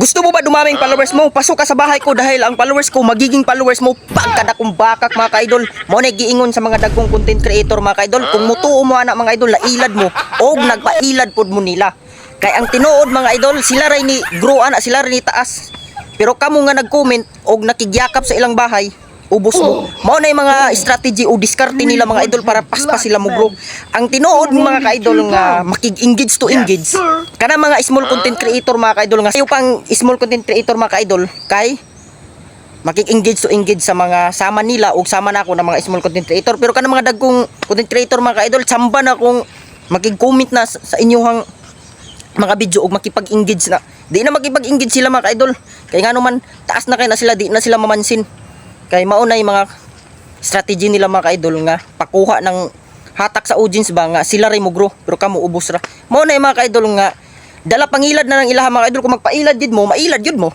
Gusto mo ba dumaming followers mo? Pasok ka sa bahay ko dahil ang followers ko magiging followers mo pagkada kong bakak mga ka-idol. Mo na giingon sa mga dagkong content creator mga ka-idol. Kung mutuo mo ana mga idol, lailad mo o nagpailad pod mo nila. Kay ang tinuod mga idol, sila ray ni grow ana, sila ray ni taas. Pero kamo nga nag-comment og nakigyakap sa ilang bahay, ubos mo. Mao na yung mga strategy o diskarte nila mga idol para paspas sila mo bro. Ang tinuod mga ka-idol nga makig-engage to engage. Kana mga small content creator mga ka-idol nga sayo pang small content creator mga ka-idol kay makig-engage to engage sa mga sama nila o sama na ako ng mga small content creator. Pero kana mga dagkong content creator mga ka-idol, tsamba na kung makig-comment na sa inyong mga video og makipag-engage na. Di na makipag-engage sila mga ka-idol. Kay nga naman taas na kay na sila, di na sila mamansin. Kay maunay mga strategy nila mga ka-idol nga pakuha ng hatak sa audience ba nga sila ray mo grow pero kamo ubos ra. Maunay mga ka-idol nga dala pangilad na ng ilaha mga ka-idol, kung magpailad gid mo, mailad yun mo.